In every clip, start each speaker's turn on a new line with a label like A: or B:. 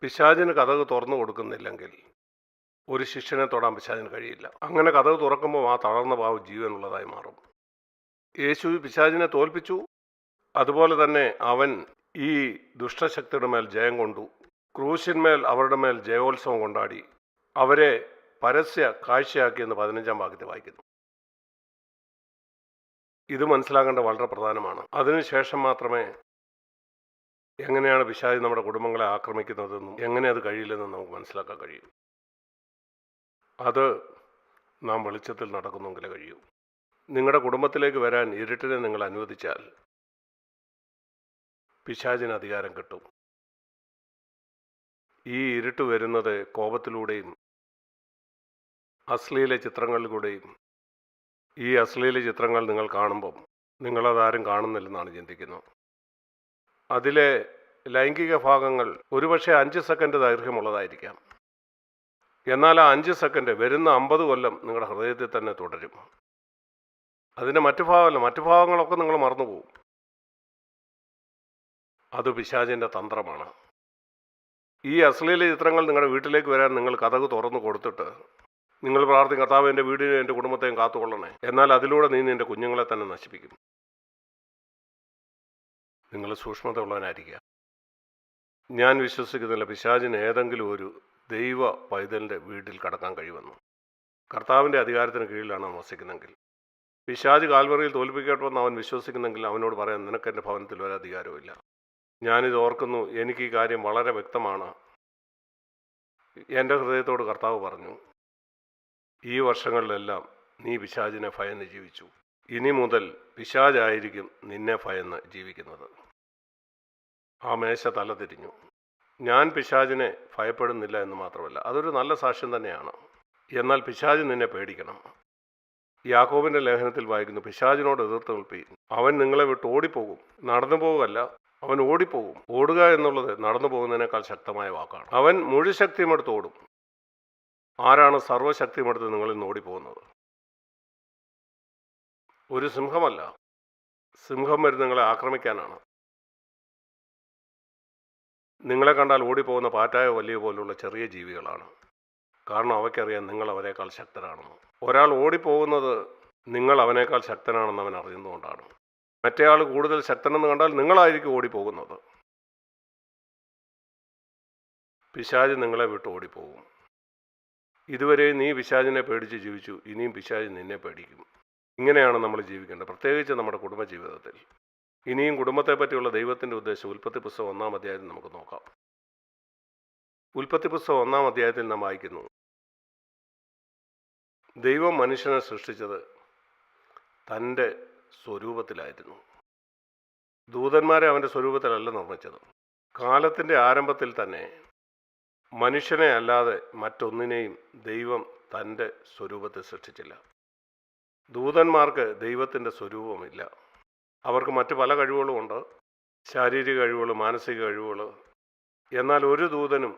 A: പിശാചിന് കതക് തുറന്നു കൊടുക്കുന്നില്ലെങ്കിൽ ഒരു ശിഷ്യനെ തൊടാൻ പിശാചിന് കഴിയില്ല. അങ്ങനെ കതക് തുറക്കുമ്പോൾ ആ തളർന്ന പാവം ജീവനുള്ളതായി മാറും. യേശു പിശാചിനെ തോൽപ്പിച്ചു. അതുപോലെ തന്നെ അവൻ ഈ ദുഷ്ടശക്തിയുടെ മേൽ ജയം കൊണ്ടു. ക്രൂശിന്മേൽ അവരുടെ മേൽ ജയോത്സവം കൊണ്ടാടി അവരെ പരസ്യ കാഴ്ചയാക്കിയെന്ന് 15-ാം വാക്യത്തിൽ വായിക്കുന്നു. ഇത് മനസ്സിലാക്കേണ്ടത് വളരെ പ്രധാനമാണ്. അതിനുശേഷം മാത്രമേ എങ്ങനെയാണ് പിശാച് നമ്മുടെ കുടുംബങ്ങളെ ആക്രമിക്കുന്നതെന്നും എങ്ങനെ അത് കഴിയില്ലെന്നും നമുക്ക് മനസ്സിലാക്കാൻ കഴിയും. അത് നാം വെളിച്ചത്തിൽ നടക്കുന്നെങ്കിലേ കഴിയൂ. നിങ്ങളുടെ കുടുംബത്തിലേക്ക് വരാൻ ഇരുട്ടിനെ നിങ്ങൾ അനുവദിച്ചാൽ പിശാചിന് അധികാരം കിട്ടും. ഈ ഇരുട്ട് വരുന്നത് കോപത്തിലൂടെയും അശ്ലീല ചിത്രങ്ങളിലൂടെയും. ഈ അശ്ലീല ചിത്രങ്ങൾ നിങ്ങൾ കാണുമ്പം നിങ്ങളതാരും കാണുന്നില്ലെന്നാണ് ചിന്തിക്കുന്നത്. അതിലെ ലൈംഗിക ഭാഗങ്ങൾ ഒരുപക്ഷെ 5 സെക്കൻഡ് ദൈർഘ്യമുള്ളതായിരിക്കാം. എന്നാൽ ആ 5 സെക്കൻഡ് വരുന്ന 50 കൊല്ലം നിങ്ങളുടെ ഹൃദയത്തിൽ തന്നെ തുടരും. അതിൻ്റെ മറ്റു ഭാഗങ്ങളൊക്കെ നിങ്ങൾ മറന്നുപോകും. അത് പിശാചിൻ്റെ തന്ത്രമാണ്. ഈ അശ്ലീല ചിത്രങ്ങൾ നിങ്ങളുടെ വീട്ടിലേക്ക് വരാൻ നിങ്ങൾ കതക് തുറന്നു കൊടുത്തിട്ട് നിങ്ങൾ പ്രാർത്ഥിക്കും, കർത്താവ് എൻ്റെ വീടിനെയും എൻ്റെ കുടുംബത്തെയും കാത്തുകൊള്ളണേ. എന്നാൽ അതിലൂടെ നീ നിൻ്റെ കുഞ്ഞുങ്ങളെ തന്നെ നശിപ്പിക്കും. നിങ്ങൾ സൂക്ഷ്മത ഉള്ളവനായിരിക്കുക. ഞാൻ വിശ്വസിക്കുന്നില്ല പിശാചിന് ഏതെങ്കിലും ഒരു ദൈവ പൈതലിൻ്റെ വീട്ടിൽ കടക്കാൻ കഴിയുമെന്ന്. കർത്താവിൻ്റെ അധികാരത്തിന് കീഴിലാണ് അവൻ വസിക്കുന്നെങ്കിൽ. പിശാച് കാൽവറിയിൽ തോൽപ്പിക്കപ്പെടുമെന്ന് അവൻ വിശ്വസിക്കുന്നെങ്കിൽ അവനോട് പറയാൻ നിനക്ക് എൻ്റെ ഭവനത്തിൽ ഒരു അധികാരവും ഇല്ല. ഞാനിത് ഓർക്കുന്നു. എനിക്ക് ഈ കാര്യം വളരെ വ്യക്തമാണ്. എൻ്റെ ഹൃദയത്തോട് കർത്താവ് പറഞ്ഞു, ഈ വർഷങ്ങളിലെല്ലാം നീ പിശാചിനെ ഭയന്ന് ജീവിച്ചു. ഇനി മുതൽ പിശാചായിരിക്കും നിന്നെ ഭയന്ന് ജീവിക്കുന്നത്. ആ മേശ തല തിരിഞ്ഞു. ഞാൻ പിശാചിനെ ഭയപ്പെടുന്നില്ല എന്ന് മാത്രമല്ല, അതൊരു നല്ല സാക്ഷ്യം തന്നെയാണ്. എന്നാൽ പിശാച് നിന്നെ പേടിക്കണം. യാക്കോബിൻ്റെ ലേഖനത്തിൽ വായിക്കുന്നു, പിശാചിനോട് എതിർത്ത് നിൽപ്പീൻ, അവൻ നിങ്ങളെ വിട്ട് ഓടിപ്പോകും. നടന്നു പോകുകയല്ല, അവൻ ഓടിപ്പോകും. ഓടുക എന്നുള്ളത് നടന്നു പോകുന്നതിനേക്കാൾ ശക്തമായ വാക്കാണ്. അവൻ മുഴുശക്തിയുമെടുത്ത് ഓടും. ആരാണ് സർവ്വശക്തിയുമെടുത്ത് നിങ്ങളിൽ നിന്ന് ഓടിപ്പോകുന്നത്? ഒരു സിംഹമല്ല. സിംഹം വരുന്ന നിങ്ങളെ ആക്രമിക്കാനാണ്. നിങ്ങളെ കണ്ടാൽ ഓടിപ്പോകുന്ന പാറ്റായോ വലിയ പോലുള്ള ചെറിയ ജീവികളാണ്. കാരണം അവയ്ക്കറിയാം നിങ്ങൾ അവനേക്കാൾ ശക്തരാണെന്ന്. ഒരാൾ ഓടിപ്പോകുന്നത് നിങ്ങൾ അവനേക്കാൾ ശക്തനാണെന്ന് അവൻ അറിയുന്നതുകൊണ്ടാണ്. മറ്റേ ആൾ കൂടുതൽ ശക്തനെന്ന് കണ്ടാൽ നിങ്ങളായിരിക്കും ഓടിപ്പോകുന്നത്. പിശാച് നിങ്ങളെ വിട്ട് ഓടിപ്പോകും. ഇതുവരെ നീ പിശാചിനെ പേടിച്ച് ജീവിച്ചു, ഇനിയും പിശാച് നിന്നെ പേടിക്കും. ഇങ്ങനെയാണ് നമ്മൾ ജീവിക്കേണ്ടത്, പ്രത്യേകിച്ച് നമ്മുടെ കുടുംബജീവിതത്തിൽ. ഇനിയും കുടുംബത്തെ പറ്റിയുള്ള ദൈവത്തിൻ്റെ ഉദ്ദേശം ഉൽപ്പത്തി പുസ്തകം 1-ാം അധ്യായത്തിൽ നമുക്ക് നോക്കാം. ഉൽപ്പത്തി പുസ്തകം 1-ാം അധ്യായത്തിൽ നാം വായിക്കുന്നു, ദൈവം മനുഷ്യനെ സൃഷ്ടിച്ചത് തൻ്റെ സ്വരൂപത്തിലായിരുന്നു. ദൂതന്മാരെ അവൻ്റെ സ്വരൂപത്തിലല്ല നിർമ്മിച്ചത്. കാലത്തിൻ്റെ ആരംഭത്തിൽ തന്നെ മനുഷ്യനെ അല്ലാതെ മറ്റൊന്നിനെയും ദൈവം തൻ്റെ സ്വരൂപത്തിൽ സൃഷ്ടിച്ചില്ല. ദൂതന്മാർക്ക് ദൈവത്തിൻ്റെ സ്വരൂപമില്ല. അവർക്ക് മറ്റ് പല കഴിവുകളുമുണ്ട്, ശാരീരിക കഴിവുകൾ, മാനസിക കഴിവുകൾ. എന്നാൽ ഒരു ദൂതനും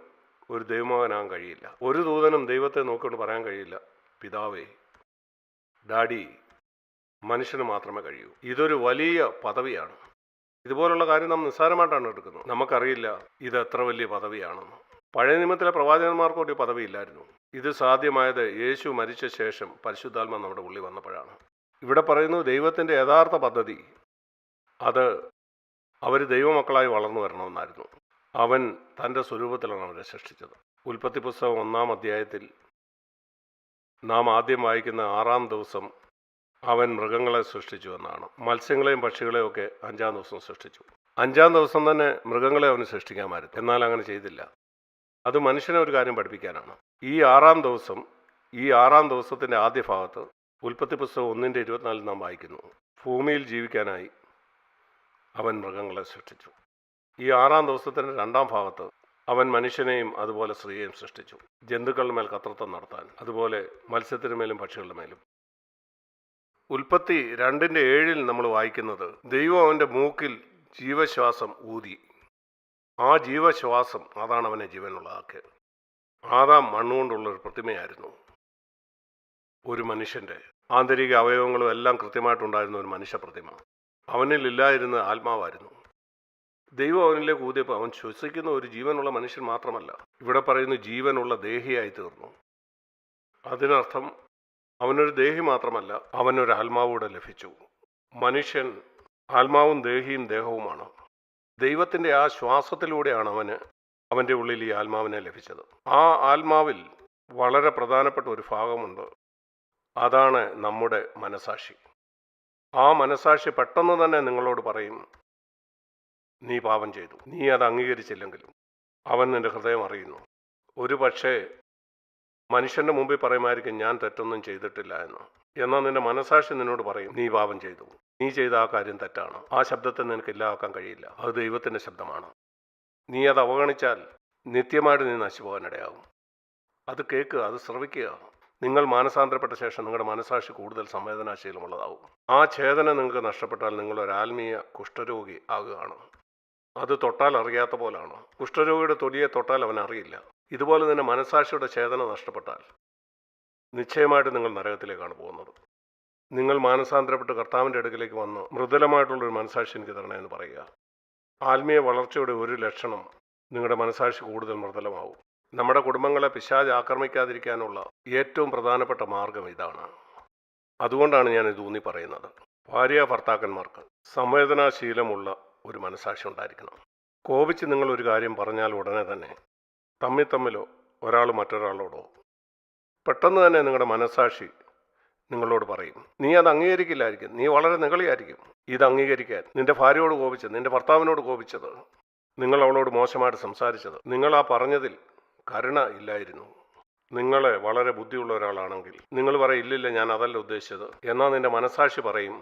A: ഒരു ദൈവമകനാകാൻ കഴിയില്ല. ഒരു ദൂതനും ദൈവത്തെ നോക്കിക്കൊണ്ട് പറയാൻ കഴിയില്ല, പിതാവേ, ഡാഡി. മനുഷ്യന് മാത്രമേ കഴിയൂ. ഇതൊരു വലിയ പദവിയാണ്. ഇതുപോലുള്ള കാര്യം നാം നിസ്സാരമായിട്ടാണ് എടുക്കുന്നത്. നമുക്കറിയില്ല ഇത് എത്ര വലിയ പദവിയാണെന്ന്. പഴയ നിയമത്തിലെ പ്രവാചകന്മാർക്ക് ഒരു പദവിയില്ലായിരുന്നു. ഇത് സാധ്യമായത് യേശു മരിച്ച ശേഷം പരിശുദ്ധാത്മ നമ്മുടെ ഉള്ളിൽ വന്നപ്പോഴാണ്. ഇവിടെ പറയുന്നു ദൈവത്തിൻ്റെ യഥാർത്ഥ പദ്ധതി അത് അവർ ദൈവമക്കളായി വളർന്നു വരണമെന്നായിരുന്നു. അവൻ തൻ്റെ സ്വരൂപത്തിലാണ് അവരെ സൃഷ്ടിച്ചത്. ഉൽപ്പത്തി പുസ്തകം 1-ാം അധ്യായത്തിൽ നാം ആദ്യം വായിക്കുന്ന 6-ാം ദിവസം അവൻ മൃഗങ്ങളെ സൃഷ്ടിച്ചു എന്നാണ്. മത്സ്യങ്ങളെയും പക്ഷികളെയും ഒക്കെ 5-ാം ദിവസം സൃഷ്ടിച്ചു. 5-ാം ദിവസം തന്നെ മൃഗങ്ങളെ അവന് സൃഷ്ടിക്കാമായിരുന്നു. എന്നാൽ അങ്ങനെ ചെയ്തില്ല. അത് മനുഷ്യനെ ഒരു കാര്യം പഠിപ്പിക്കാനാണ്. ഈ 6-ാം ദിവസത്തിൻ്റെ ആദ്യ ഭാഗത്ത് ഉൽപ്പത്തി പുസ്തകം 1-ന്റെ-24 നാം വായിക്കുന്നു, ഭൂമിയിൽ ജീവിക്കാനായി അവൻ മൃഗങ്ങളെ സൃഷ്ടിച്ചു. ഈ 6-ാം ദിവസത്തിൻ്റെ 2-ാം ഭാഗത്ത് അവൻ മനുഷ്യനെയും അതുപോലെ സ്ത്രീയെയും സൃഷ്ടിച്ചു, ജന്തുക്കളുടെ മേൽ കർത്തൃത്വം നടത്താൻ, അതുപോലെ മത്സ്യത്തിന് മേലും പക്ഷികളുടെ മേലും. ഉൽപ്പത്തി 2-ന്റെ-7 നമ്മൾ വായിക്കുന്നത്, ദൈവം അവൻ്റെ മൂക്കിൽ ജീവശ്വാസം ഊതി. ആ ജീവശ്വാസം അതാണ് അവനെ ജീവനുള്ളതാക്കിയത്. ആദാം മണ്ണുകൊണ്ടുള്ളൊരു പ്രതിമയായിരുന്നു. ഒരു മനുഷ്യൻ്റെ ആന്തരിക അവയവങ്ങളും എല്ലാം കൃത്യമായിട്ടുണ്ടായിരുന്ന ഒരു മനുഷ്യ പ്രതിമ. അവനിൽ ഇല്ലായിരുന്ന ആത്മാവായിരുന്നു. ദൈവം അവനിലേക്ക് ഊതിയപ്പോൾ അവൻ ശ്വസിക്കുന്ന ഒരു ജീവനുള്ള മനുഷ്യൻ മാത്രമല്ല, ഇവിടെ പറയുന്ന ജീവനുള്ള ദേഹിയായി തീർന്നു. അതിനർത്ഥം അവനൊരു ദേഹി മാത്രമല്ല, അവനൊരു ആത്മാവൂടെ ലഭിച്ചു. മനുഷ്യൻ ആത്മാവും ദേഹിയും ദേഹവുമാണ്. ദൈവത്തിൻ്റെ ആ ശ്വാസത്തിലൂടെയാണ് അവൻ്റെ ഉള്ളിൽ ഈ ആത്മാവിനെ ലഭിച്ചത്. ആ ആത്മാവിൽ വളരെ പ്രധാനപ്പെട്ട ഒരു ഭാഗമുണ്ട്. അതാണ് നമ്മുടെ മനസാക്ഷി. ആ മനസാക്ഷി പെട്ടെന്ന് തന്നെ നിങ്ങളോട് പറയും, നീ പാപം ചെയ്തു. നീ അത് അംഗീകരിച്ചില്ലെങ്കിലും അവൻ നിന്റെ ഹൃദയം അറിയുന്നു. ഒരു പക്ഷേ മനുഷ്യൻ്റെ മുമ്പിൽ പറയുമായിരിക്കും, ഞാൻ തെറ്റൊന്നും ചെയ്തിട്ടില്ല എന്ന്. എന്നാൽ നിന്റെ മനസാക്ഷി നിന്നോട് പറയും, നീ പാപം ചെയ്തു, നീ ചെയ്ത ആ കാര്യം തെറ്റാണ്. ആ ശബ്ദത്തെ നിനക്ക് ഇല്ലാതാക്കാൻ കഴിയില്ല. അത് ദൈവത്തിൻ്റെ ശബ്ദമാണ്. നീ അത് അവഗണിച്ചാൽ നിത്യമായിട്ട് നീ നശിച്ചു പോകാനിടയാകും. അത് കേൾക്കുക, അത് ശ്രവിക്കുക. നിങ്ങൾ മാനസാന്തരപ്പെട്ട ശേഷം നിങ്ങളുടെ മനസാക്ഷി കൂടുതൽ സംവേദനാശീലമുള്ളതാവും. ആ ഛേദന നിങ്ങൾക്ക് നഷ്ടപ്പെട്ടാൽ നിങ്ങളൊരു ആത്മീയ കുഷ്ഠരോഗി ആകുകയാണ്. അത് തൊട്ടാൽ അറിയാത്ത പോലാണ്. കുഷ്ഠരോഗിയുടെ തൊലിയെ തൊട്ടാൽ അവൻ അറിയില്ല. ഇതുപോലെ തന്നെ മനസാക്ഷിയുടെ ഛേദന നഷ്ടപ്പെട്ടാൽ നിശ്ചയമായിട്ട് നിങ്ങൾ നരകത്തിലേക്കാണ് പോകുന്നത്. നിങ്ങൾ മാനസാന്തരപ്പെട്ട് കർത്താവിൻ്റെ അടുക്കിലേക്ക് വന്ന് മൃദുലമായിട്ടുള്ളൊരു മനസാക്ഷി എനിക്ക് തരണമെന്ന് പറയുക. ആത്മീയ വളർച്ചയുടെ ഒരു ലക്ഷണം നിങ്ങളുടെ മനസാക്ഷി കൂടുതൽ മൃദുലമാവും. നമ്മുടെ കുടുംബങ്ങളെ പിശാച് ആക്രമിക്കാതിരിക്കാനുള്ള ഏറ്റവും പ്രധാനപ്പെട്ട മാർഗം ഇതാണ്. അതുകൊണ്ടാണ് ഞാൻ ഇത് ഊന്നി പറയുന്നത്. ഭാര്യ ഭർത്താക്കന്മാർക്ക് സംവേദനാശീലമുള്ള ഒരു മനസാക്ഷി ഉണ്ടായിരിക്കണം. കോപിച്ച് നിങ്ങളൊരു കാര്യം പറഞ്ഞാൽ ഉടനെ തന്നെ തമ്മിലോ ഒരാൾ മറ്റൊരാളോടോ പെട്ടെന്ന് തന്നെ നിങ്ങളുടെ മനസാക്ഷി നിങ്ങളോട് പറയും, നീ അത് അംഗീകരിക്കില്ലായിരിക്കും, നീ വളരെ നിഗളിയായിരിക്കും. ഇത് അംഗീകരിക്കാൻ നിന്റെ ഭാര്യയോട് കോപിച്ചത്, നിന്റെ ഭർത്താവിനോട് കോപിച്ചത്, നിങ്ങൾ അവളോട് മോശമായിട്ട് സംസാരിച്ചത്, നിങ്ങൾ ആ പറഞ്ഞതിൽ കരുണ ഇല്ലായിരുന്നു. നിങ്ങളെ വളരെ ബുദ്ധിയുള്ള ഒരാളാണെങ്കിൽ നിങ്ങൾ പറയും, ഇല്ലില്ല, ഞാൻ അതല്ല ഉദ്ദേശിച്ചത്. എന്നാൽ നിന്റെ മനസാക്ഷി പറയും,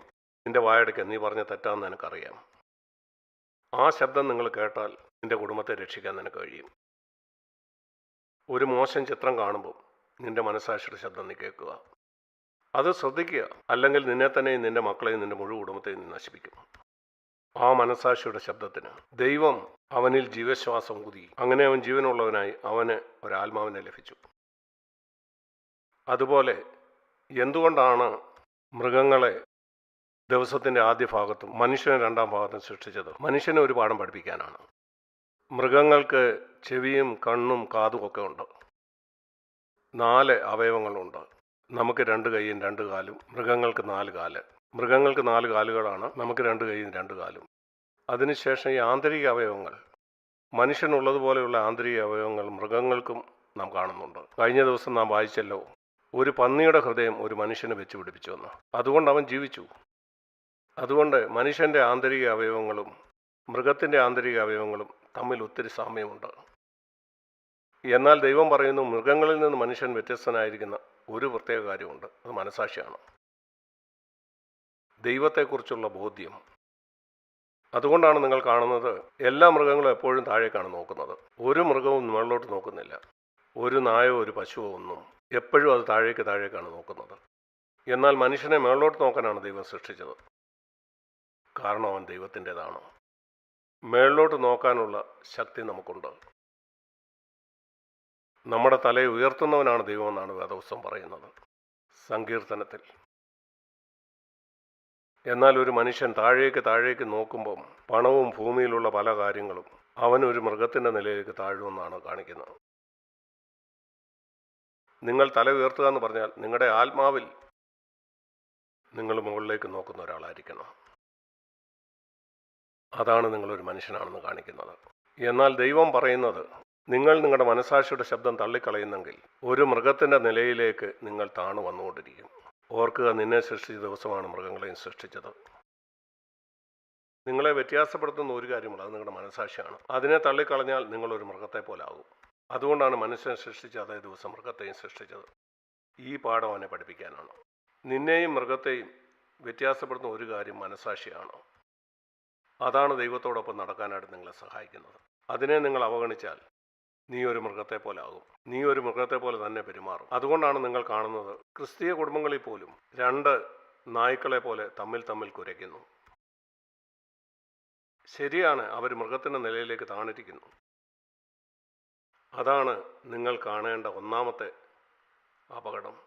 A: നിന്റെ വായടയ്ക്ക് നീ പറഞ്ഞ തെറ്റാന്ന് നിനക്കറിയാം. ആ ശബ്ദം നിങ്ങൾ കേട്ടാൽ നിന്റെ കുടുംബത്തെ രക്ഷിക്കാൻ നിനക്ക് കഴിയും. ഒരു മോശം ചിത്രം കാണുമ്പോൾ നിന്റെ മനസാക്ഷിയുടെ ശബ്ദം നീ കേൾക്കുക, അത് ശ്രദ്ധിക്കുക. അല്ലെങ്കിൽ നിന്നെ തന്നെയും നിന്റെ മക്കളെയും നിന്റെ മുഴുവൻ കുടുംബത്തെയും നീ നശിപ്പിക്കും. ആ മനസാക്ഷിയുടെ ശബ്ദത്തിന് ദൈവം അവനിൽ ജീവശ്വാസം ഊതി. അങ്ങനെ അവൻ ജീവനുള്ളവനായി അവന് ഒരാത്മാവിനെ ലഭിച്ചു. അതുപോലെ എന്തുകൊണ്ടാണ് മൃഗങ്ങളെ ദിവസത്തിൻ്റെ ആദ്യ ഭാഗത്തും മനുഷ്യനെ രണ്ടാം ഭാഗത്തും സൃഷ്ടിച്ചത്? മനുഷ്യനെ ഒരു പാഠം പഠിപ്പിക്കാനാണ്. മൃഗങ്ങൾക്ക് ചെവിയും കണ്ണും കാതും ഒക്കെ ഉണ്ട്. 4 അവയവങ്ങളുണ്ട്. നമുക്ക് 2 കൈയും 2 കാലും, മൃഗങ്ങൾക്ക് 4 കാല്. മൃഗങ്ങൾക്ക് 4 കാലുകളാണ്, നമുക്ക് 2 കൈയും 2 കാലും. അതിനുശേഷം ഈ ആന്തരിക അവയവങ്ങൾ, മനുഷ്യനുള്ളതുപോലെയുള്ള ആന്തരിക അവയവങ്ങൾ മൃഗങ്ങൾക്കും നാം കാണുന്നുണ്ട്. കഴിഞ്ഞ ദിവസം നാം വായിച്ചല്ലോ, ഒരു പന്നിയുടെ ഹൃദയം ഒരു മനുഷ്യനെ വെച്ച് പിടിപ്പിച്ചുവെന്ന്. അതുകൊണ്ട് അവൻ ജീവിച്ചു. അതുകൊണ്ട് മനുഷ്യൻ്റെ ആന്തരിക അവയവങ്ങളും മൃഗത്തിൻ്റെ ആന്തരിക അവയവങ്ങളും തമ്മിൽ ഒത്തിരി സാമ്യമുണ്ട്. എന്നാൽ ദൈവം പറയുന്നു, മൃഗങ്ങളിൽ നിന്ന് മനുഷ്യൻ വ്യത്യസ്തനായിരിക്കുന്ന ഒരു പ്രത്യേക കാര്യമുണ്ട്. അത് മനസാക്ഷിയാണ്, ദൈവത്തെക്കുറിച്ചുള്ള ബോധ്യം. അതുകൊണ്ടാണ് നിങ്ങൾ കാണുന്നത്, എല്ലാ മൃഗങ്ങളും എപ്പോഴും താഴേക്കാണ് നോക്കുന്നത്. ഒരു മൃഗവും മുകളിലോട്ട് നോക്കുന്നില്ല. ഒരു നായോ ഒരു പശുവോ ഒന്നും എപ്പോഴും അത് താഴേക്കാണ് നോക്കുന്നത്. എന്നാൽ മനുഷ്യനെ മുകളിലോട്ട് നോക്കാനാണ് ദൈവം സൃഷ്ടിച്ചത്. കാരണം അവൻ ദൈവത്തിൻ്റെതാണ്. മുകളിലോട്ട് നോക്കാനുള്ള ശക്തി നമുക്കുണ്ട്. നമ്മുടെ തലയെ ഉയർത്തുന്നവനാണ് ദൈവമെന്നാണ് വേദപുസ്തകം പറയുന്നത്, സങ്കീർത്തനത്തിൽ. എന്നാൽ ഒരു മനുഷ്യൻ താഴേക്ക് നോക്കുമ്പം പണവും ഭൂമിയിലുള്ള പല കാര്യങ്ങളും അവനൊരു മൃഗത്തിൻ്റെ നിലയിലേക്ക് താഴുമെന്നാണ് കാണിക്കുന്നത്. നിങ്ങൾ തല ഉയർത്തുക എന്ന് പറഞ്ഞാൽ നിങ്ങളുടെ ആത്മാവിൽ നിങ്ങൾ മുകളിലേക്ക് നോക്കുന്ന ഒരാളായിരിക്കണം. അതാണ് നിങ്ങളൊരു മനുഷ്യനാണെന്ന് കാണിക്കുന്നത്. എന്നാൽ ദൈവം പറയുന്നത്, നിങ്ങൾ നിങ്ങളുടെ മനസാക്ഷിയുടെ ശബ്ദം തള്ളിക്കളയുന്നെങ്കിൽ ഒരു മൃഗത്തിൻ്റെ നിലയിലേക്ക് നിങ്ങൾ താണു വന്നുകൊണ്ടിരിക്കും. ഓർക്കുക, നിന്നെ സൃഷ്ടിച്ച ദിവസമാണ് മൃഗങ്ങളെയും സൃഷ്ടിച്ചത്. നിങ്ങളെ വ്യത്യാസപ്പെടുത്തുന്ന ഒരു കാര്യമുണ്ട്, അത് നിങ്ങളുടെ മനസാക്ഷിയാണ്. അതിനെ തള്ളിക്കളഞ്ഞാൽ നിങ്ങളൊരു മൃഗത്തെ പോലെ ആകും. അതുകൊണ്ടാണ് മനുഷ്യൻ സൃഷ്ടിച്ച അതേ ദിവസം മൃഗത്തെയും സൃഷ്ടിച്ചത്. ഈ പാഠം അവനെ പഠിപ്പിക്കാനാണ്. നിന്നെയും മൃഗത്തെയും വ്യത്യാസപ്പെടുത്തുന്ന ഒരു കാര്യം മനസാക്ഷിയാണ്. അതാണ് ദൈവത്തോടൊപ്പം നടക്കാനായിട്ട് നിങ്ങളെ സഹായിക്കുന്നത്. അതിനെ നിങ്ങൾ അവഗണിച്ചാൽ നീ ഒരു മൃഗത്തെ പോലെ ആകും. നീ ഒരു മൃഗത്തെ പോലെ തന്നെ പെരുമാറും. അതുകൊണ്ടാണ് നിങ്ങൾ കാണുന്നത്, ക്രിസ്തീയ കുടുംബങ്ങളിൽ പോലും 2 നായ്ക്കളെ പോലെ തമ്മിൽ കുരയ്ക്കുന്നു. ശരിയാണ്, അവർ മൃഗത്തിൻ്റെ നിലയിലേക്ക് താണിരിക്കുന്നു. അതാണ് നിങ്ങൾ കാണേണ്ട ഒന്നാമത്തെ അപകടം.